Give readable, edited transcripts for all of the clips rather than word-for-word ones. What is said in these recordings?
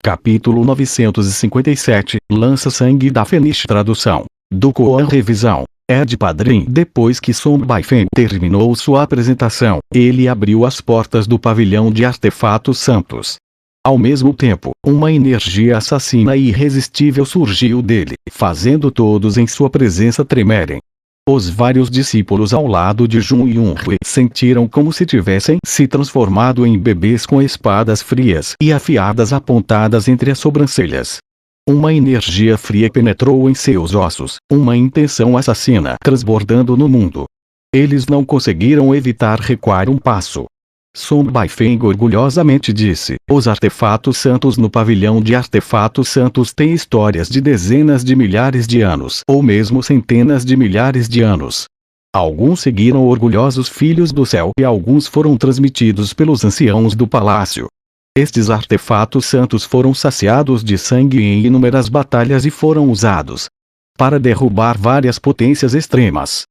Capítulo 957, Lança-Sangue da Fênix. Tradução do Koan. Revisão Ed Padrim. Depois que Song Baifeng terminou sua apresentação, ele abriu as portas do pavilhão de artefatos santos. Ao mesmo tempo, uma energia assassina e irresistível surgiu dele, fazendo todos em sua presença tremerem. Os vários discípulos ao lado de Jun Yunhui sentiram como se tivessem se transformado em bebês com espadas frias e afiadas apontadas entre as sobrancelhas. Uma energia fria penetrou em seus ossos, uma intenção assassina transbordando no mundo. Eles não conseguiram evitar recuar um passo. Song Baifeng orgulhosamente disse: os artefatos santos no pavilhão de artefatos santos têm histórias de dezenas de milhares de anos ou mesmo centenas de milhares de anos. Alguns seguiram orgulhosos filhos do céu e alguns foram transmitidos pelos anciãos do palácio. Estes artefatos santos foram saciados de sangue em inúmeras batalhas e foram usados para derrubar várias potências extremas.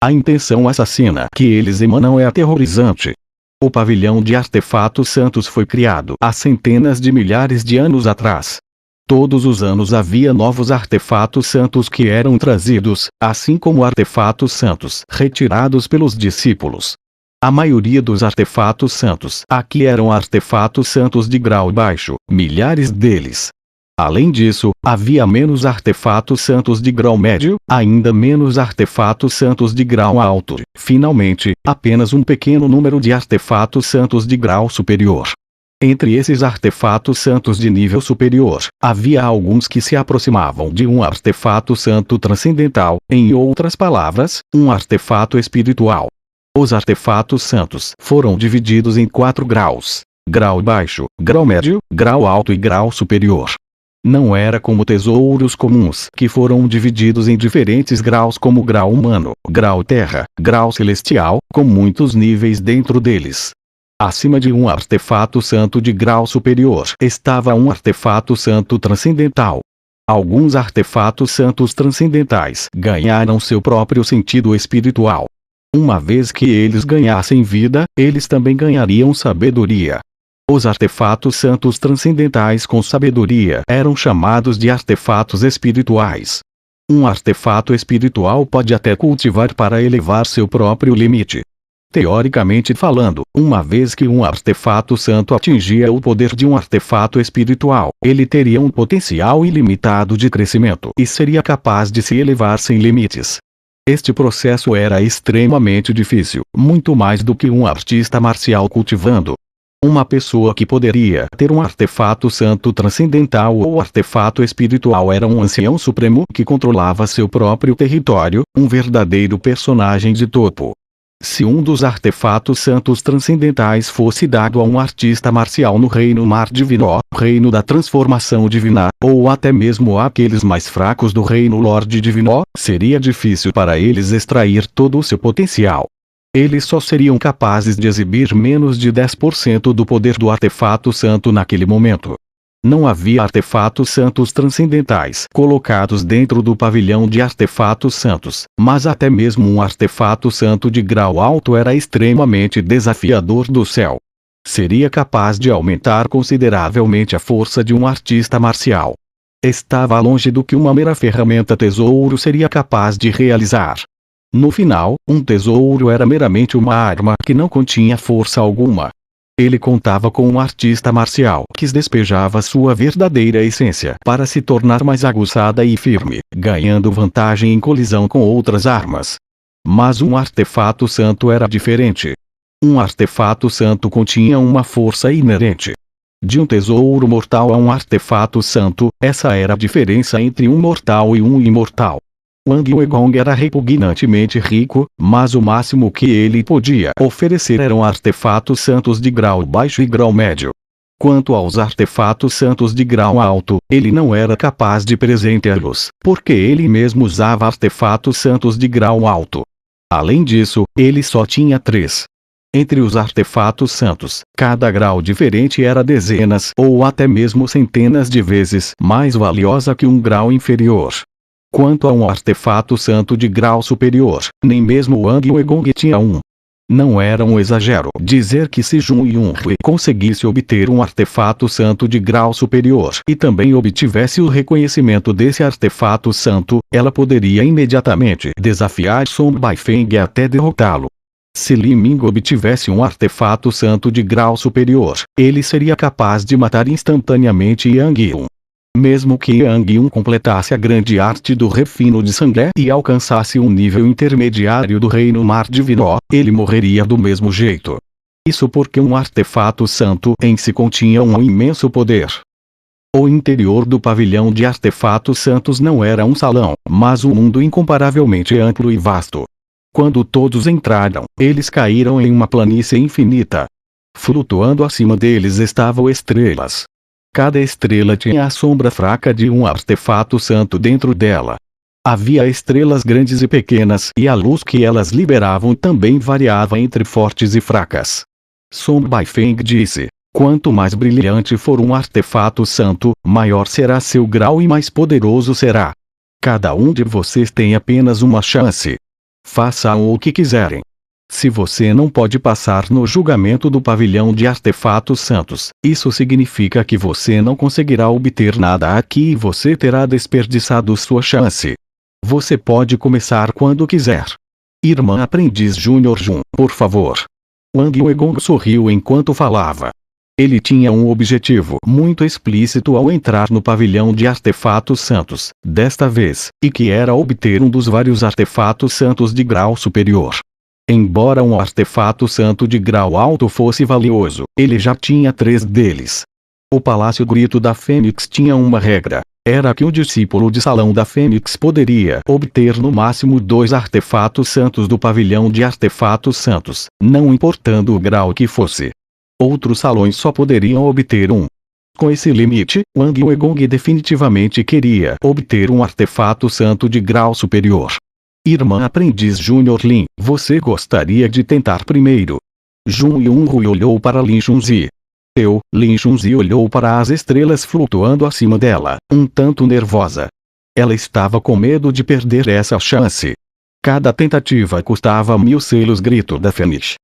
A intenção assassina que eles emanam é aterrorizante. O pavilhão de artefatos santos foi criado há centenas de milhares de anos atrás. Todos os anos havia novos artefatos santos que eram trazidos, assim como artefatos santos retirados pelos discípulos. A maioria dos artefatos santos aqui eram artefatos santos de grau baixo, milhares deles. Além disso, havia menos artefatos santos de grau médio, ainda menos artefatos santos de grau alto, finalmente, apenas um pequeno número de artefatos santos de grau superior. Entre esses artefatos santos de nível superior, havia alguns que se aproximavam de um artefato santo transcendental, em outras palavras, um artefato espiritual. Os artefatos santos foram divididos em 4 graus: grau baixo, grau médio, grau alto e grau superior. Não era como tesouros comuns que foram divididos em diferentes graus como grau humano, grau terra, grau celestial, com muitos níveis dentro deles. Acima de um artefato santo de grau superior estava um artefato santo transcendental. Alguns artefatos santos transcendentais ganharam seu próprio sentido espiritual. Uma vez que eles ganhassem vida, eles também ganhariam sabedoria. Os artefatos santos transcendentais com sabedoria eram chamados de artefatos espirituais. Um artefato espiritual pode até cultivar para elevar seu próprio limite. Teoricamente falando, uma vez que um artefato santo atingia o poder de um artefato espiritual, ele teria um potencial ilimitado de crescimento e seria capaz de se elevar sem limites. Este processo era extremamente difícil, muito mais do que um artista marcial cultivando. Uma pessoa que poderia ter um artefato santo transcendental ou artefato espiritual era um ancião supremo que controlava seu próprio território, um verdadeiro personagem de topo. Se um dos artefatos santos transcendentais fosse dado a um artista marcial no Reino Mar Divino, Reino da Transformação Divina, ou até mesmo àqueles mais fracos do Reino Lorde Divino, seria difícil para eles extrair todo o seu potencial. Eles só seriam capazes de exibir menos de 10% do poder do artefato santo naquele momento. Não havia artefatos santos transcendentais colocados dentro do pavilhão de artefatos santos, mas até mesmo um artefato santo de grau alto era extremamente desafiador do céu. Seria capaz de aumentar consideravelmente a força de um artista marcial. Estava longe do que uma mera ferramenta tesouro seria capaz de realizar. No final, um tesouro era meramente uma arma que não continha força alguma. Ele contava com um artista marcial que despejava sua verdadeira essência para se tornar mais aguçada e firme, ganhando vantagem em colisão com outras armas. Mas um artefato santo era diferente. Um artefato santo continha uma força inerente. De um tesouro mortal a um artefato santo, essa era a diferença entre um mortal e um imortal. Wang Weigong era repugnantemente rico, mas o máximo que ele podia oferecer eram artefatos santos de grau baixo e grau médio. Quanto aos artefatos santos de grau alto, ele não era capaz de presenteá-los, porque ele mesmo usava artefatos santos de grau alto. Além disso, ele só tinha 3. Entre os artefatos santos, cada grau diferente era dezenas ou até mesmo centenas de vezes mais valiosa que um grau inferior. Quanto a um artefato santo de grau superior, nem mesmo Wang Weigong tinha um. Não era um exagero dizer que se Jun Yunhui conseguisse obter um artefato santo de grau superior e também obtivesse o reconhecimento desse artefato santo, ela poderia imediatamente desafiar Song Baifeng até derrotá-lo. Se Li Ming obtivesse um artefato santo de grau superior, ele seria capaz de matar instantaneamente Yang Yun. Mesmo que Yang Yun completasse a grande arte do refino de sangue e alcançasse um nível intermediário do reino mar divino, ele morreria do mesmo jeito. Isso porque um artefato santo em si continha um imenso poder. O interior do pavilhão de artefatos santos não era um salão, mas um mundo incomparavelmente amplo e vasto. Quando todos entraram, eles caíram em uma planície infinita. Flutuando acima deles estavam estrelas. Cada estrela tinha a sombra fraca de um artefato santo dentro dela. Havia estrelas grandes e pequenas e a luz que elas liberavam também variava entre fortes e fracas. Song Baifeng disse: quanto mais brilhante for um artefato santo, maior será seu grau e mais poderoso será. Cada um de vocês tem apenas uma chance. Façam o que quiserem. Se você não pode passar no julgamento do pavilhão de artefatos santos, isso significa que você não conseguirá obter nada aqui e você terá desperdiçado sua chance. Você pode começar quando quiser. Irmã Aprendiz Júnior Jun, por favor. Wang Weigong sorriu enquanto falava. Ele tinha um objetivo muito explícito ao entrar no pavilhão de artefatos santos, desta vez, e que era obter um dos vários artefatos santos de grau superior. Embora um artefato santo de grau alto fosse valioso, ele já tinha 3 deles. O Palácio Grito da Fênix tinha uma regra. Era que um discípulo de Salão da Fênix poderia obter no máximo 2 artefatos santos do pavilhão de artefatos santos, não importando o grau que fosse. Outros salões só poderiam obter um. Com esse limite, Wang Weigong definitivamente queria obter um artefato santo de grau superior. Irmã Aprendiz Júnior Lin, você gostaria de tentar primeiro? Jun Yunhui olhou para Lin Chunzi. Lin Chunzi olhou para as estrelas flutuando acima dela, um tanto nervosa. Ela estava com medo de perder essa chance. Cada tentativa custava 1000 selos Grito da Fênix.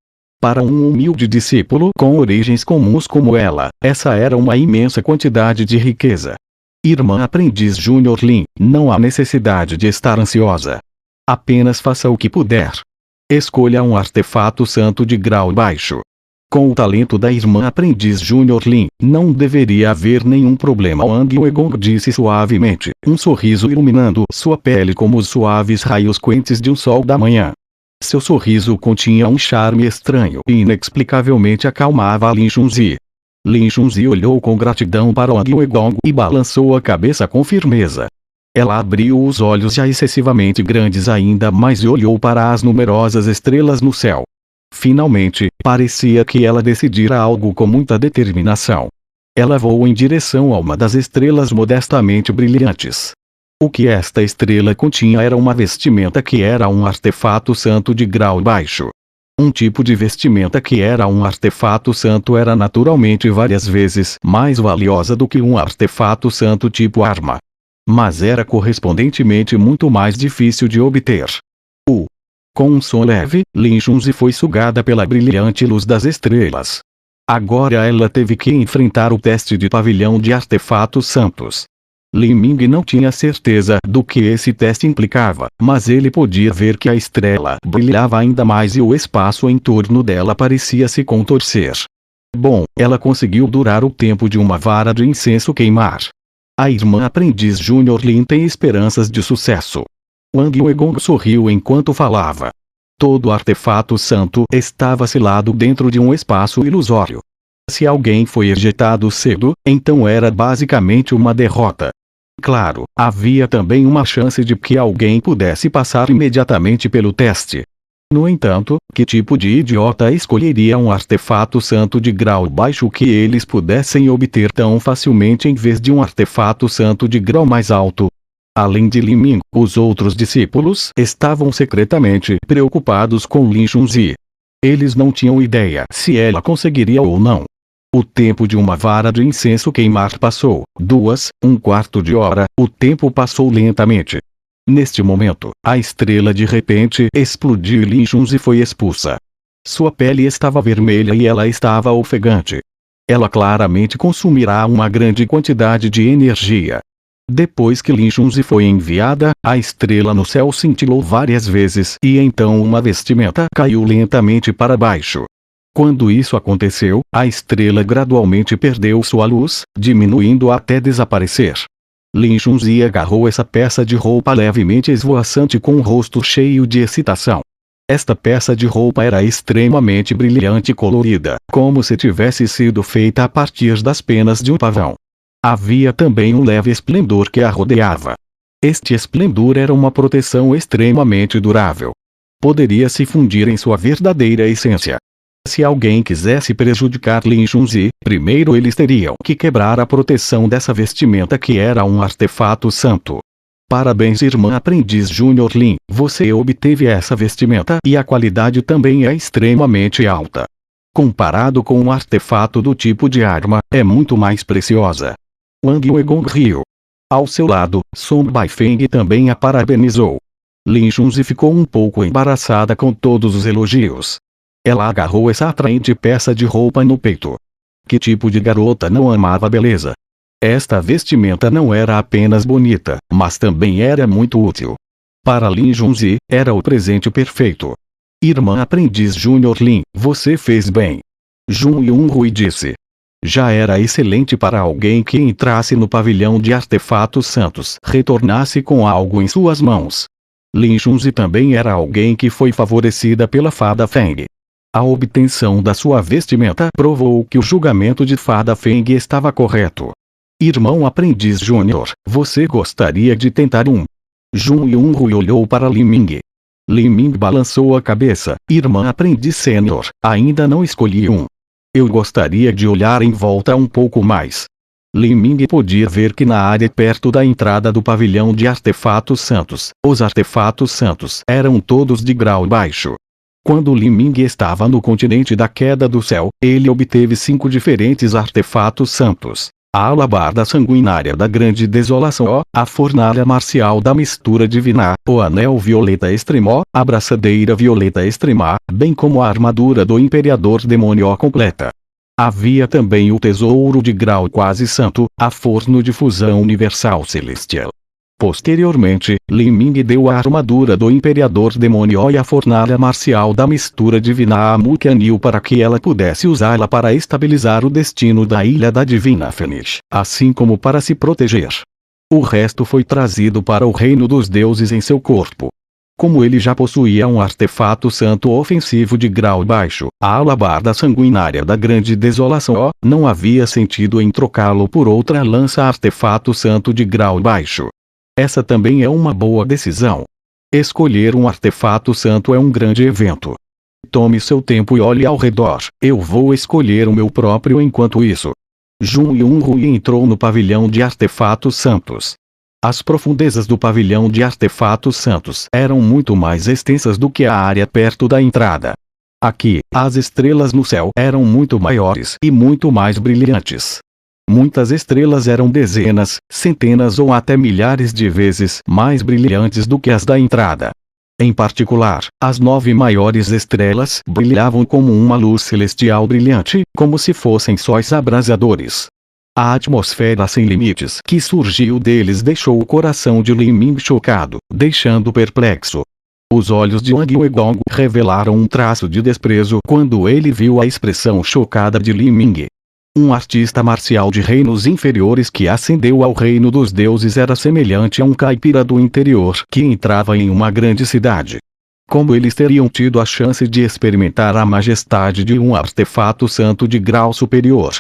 Para um humilde discípulo com origens comuns como ela, essa era uma imensa quantidade de riqueza. Irmã Aprendiz Júnior Lin, não há necessidade de estar ansiosa. Apenas faça o que puder. Escolha um artefato santo de grau baixo. Com o talento da irmã Aprendiz Júnior Lin, não deveria haver nenhum problema. Wang Weigong disse suavemente, um sorriso iluminando sua pele como os suaves raios quentes de um sol da manhã. Seu sorriso continha um charme estranho e inexplicavelmente acalmava Lin Chunzi. Lin Chunzi olhou com gratidão para Wang Weigong e balançou a cabeça com firmeza. Ela abriu os olhos já excessivamente grandes ainda mais e olhou para as numerosas estrelas no céu. Finalmente, parecia que ela decidira algo com muita determinação. Ela voou em direção a uma das estrelas modestamente brilhantes. O que esta estrela continha era uma vestimenta que era um artefato santo de grau baixo. Um tipo de vestimenta que era um artefato santo era naturalmente várias vezes mais valiosa do que um artefato santo tipo arma. Mas era correspondentemente muito mais difícil de obter. Com um som leve, Lin Chunzi foi sugada pela brilhante luz das estrelas. Agora ela teve que enfrentar o teste de pavilhão de artefatos santos. Li Ming não tinha certeza do que esse teste implicava, mas ele podia ver que a estrela brilhava ainda mais e o espaço em torno dela parecia se contorcer. Bom, ela conseguiu durar o tempo de uma vara de incenso queimar. A irmã Aprendiz Júnior Lin tem esperanças de sucesso. Wang Weigong sorriu enquanto falava. Todo artefato santo estava selado dentro de um espaço ilusório. Se alguém foi ejetado cedo, então era basicamente uma derrota. Claro, havia também uma chance de que alguém pudesse passar imediatamente pelo teste. No entanto, que tipo de idiota escolheria um artefato santo de grau baixo que eles pudessem obter tão facilmente em vez de um artefato santo de grau mais alto? Além de Li Ming, os outros discípulos estavam secretamente preocupados com Lin Chunzi. Eles não tinham ideia se ela conseguiria ou não. O tempo de uma vara de incenso queimar passou, 1/4 de hora, o tempo passou lentamente. Neste momento, a estrela de repente explodiu e Lin Chunzi foi expulsa. Sua pele estava vermelha e ela estava ofegante. Ela claramente consumirá uma grande quantidade de energia. Depois que Lin Chunzi foi enviada, a estrela no céu cintilou várias vezes e então uma vestimenta caiu lentamente para baixo. Quando isso aconteceu, a estrela gradualmente perdeu sua luz, diminuindo até desaparecer. Lin Chunzi agarrou essa peça de roupa levemente esvoaçante com o rosto cheio de excitação. Esta peça de roupa era extremamente brilhante e colorida, como se tivesse sido feita a partir das penas de um pavão. Havia também um leve esplendor que a rodeava. Este esplendor era uma proteção extremamente durável. Poderia se fundir em sua verdadeira essência. Se alguém quisesse prejudicar Lin Chunzi, primeiro eles teriam que quebrar a proteção dessa vestimenta que era um artefato santo. Parabéns, irmã aprendiz Júnior Lin, você obteve essa vestimenta e a qualidade também é extremamente alta. Comparado com um artefato do tipo de arma, é muito mais preciosa. Wang Weigong riu. Ao seu lado, Song Baifeng também a parabenizou. Lin Chunzi ficou um pouco embaraçada com todos os elogios. Ela agarrou essa atraente peça de roupa no peito. Que tipo de garota não amava a beleza? Esta vestimenta não era apenas bonita, mas também era muito útil. Para Lin Chunzi, era o presente perfeito. Irmã aprendiz Júnior Lin, você fez bem. Jun Yunhui disse. Já era excelente para alguém que entrasse no pavilhão de artefatos santos, retornasse com algo em suas mãos. Lin Chunzi também era alguém que foi favorecida pela fada Feng. A obtenção da sua vestimenta provou que o julgamento de fada Feng estava correto. Irmão aprendiz Júnior, você gostaria de tentar um? Jun Yunhui olhou para Li Ming. Li Ming balançou a cabeça. Irmã aprendiz sênior, ainda não escolhi um. Eu gostaria de olhar em volta um pouco mais. Li Ming podia ver que na área perto da entrada do pavilhão de artefatos santos, os artefatos santos eram todos de grau baixo. Quando Li Ming estava no continente da queda do céu, ele obteve 5 diferentes artefatos santos. A alabarda sanguinária da grande desolação, a fornalha marcial da mistura divina, o anel violeta extremo, a braçadeira violeta extrema, bem como a armadura do imperador demônio completa. Havia também o tesouro de grau quase santo, a forno de fusão universal celestial. Posteriormente, Li Ming deu a armadura do imperador demônio e a fornalha marcial da mistura divina a Mu Qianyu para que ela pudesse usá-la para estabilizar o destino da ilha da divina Fênix, assim como para se proteger. O resto foi trazido para o reino dos deuses em seu corpo. Como ele já possuía um artefato santo ofensivo de grau baixo, a alabarda sanguinária da grande desolação, não havia sentido em trocá-lo por outra lança artefato santo de grau baixo. Essa também é uma boa decisão. Escolher um artefato santo é um grande evento. Tome seu tempo e olhe ao redor, eu vou escolher o meu próprio enquanto isso. Jun Yunhui entrou no pavilhão de artefatos santos. As profundezas do pavilhão de artefatos santos eram muito mais extensas do que a área perto da entrada. Aqui, as estrelas no céu eram muito maiores e muito mais brilhantes. Muitas estrelas eram dezenas, centenas ou até milhares de vezes mais brilhantes do que as da entrada. Em particular, as 9 maiores estrelas brilhavam como uma luz celestial brilhante, como se fossem sóis abrasadores. A atmosfera sem limites que surgiu deles deixou o coração de Li Ming chocado, deixando perplexo. Os olhos de Wang Weigong revelaram um traço de desprezo quando ele viu a expressão chocada de Li Ming. Um artista marcial de reinos inferiores que ascendeu ao reino dos deuses era semelhante a um caipira do interior que entrava em uma grande cidade. Como eles teriam tido a chance de experimentar a majestade de um artefato santo de grau superior?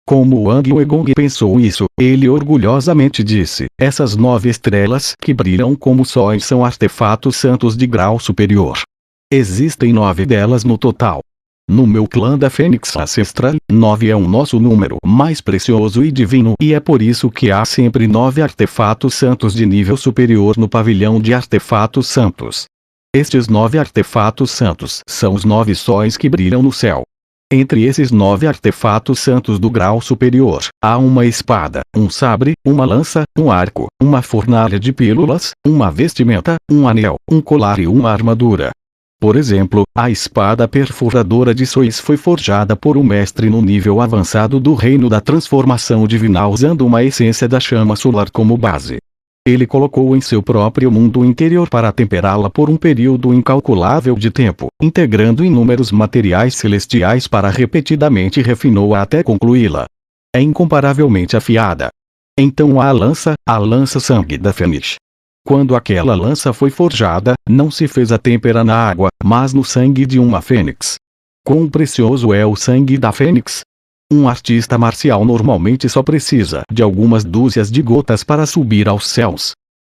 Como Wang Weigong pensou isso, ele orgulhosamente disse, essas 9 estrelas que brilham como sóis são artefatos santos de grau superior. Existem 9 delas no total. No meu clã da Fênix Ancestral, 9 é o nosso número mais precioso e divino e é por isso que há sempre 9 artefatos santos de nível superior no pavilhão de artefatos santos. Estes 9 artefatos santos são os 9 sóis que brilham no céu. Entre esses 9 artefatos santos do grau superior, há uma espada, um sabre, uma lança, um arco, uma fornalha de pílulas, uma vestimenta, um anel, um colar e uma armadura. Por exemplo, a espada perfuradora de Sois foi forjada por um mestre no nível avançado do reino da transformação divina usando uma essência da chama solar como base. Ele colocou em seu próprio mundo interior para temperá-la por um período incalculável de tempo, integrando inúmeros materiais celestiais para repetidamente refinou-a até concluí-la. É incomparavelmente afiada. Então a lança sangue da Fênix. Quando aquela lança foi forjada, não se fez a têmpera na água, mas no sangue de uma fênix. Quão precioso é o sangue da fênix? Um artista marcial normalmente só precisa de algumas dúzias de gotas para subir aos céus.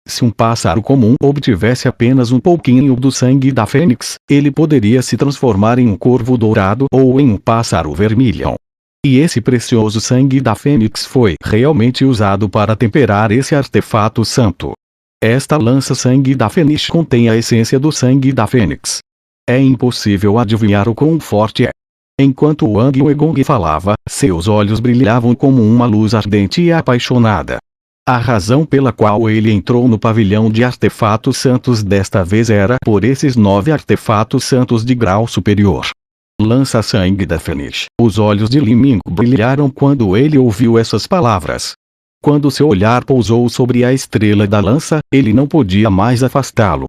Se um pássaro comum obtivesse apenas um pouquinho do sangue da fênix, ele poderia se transformar em um corvo dourado ou em um pássaro vermelhão. E esse precioso sangue da fênix foi realmente usado para temperar esse artefato santo. Esta lança-sangue da fênix contém a essência do sangue da fênix. É impossível adivinhar o quão forte é. Enquanto Wang Wegong falava, seus olhos brilhavam como uma luz ardente e apaixonada. A razão pela qual ele entrou no pavilhão de artefatos santos desta vez era por esses 9 artefatos santos de grau superior. Lança-sangue da Fênix. Os olhos de Li Ming brilharam quando ele ouviu essas palavras. Quando seu olhar pousou sobre a estrela da lança, ele não podia mais afastá-lo.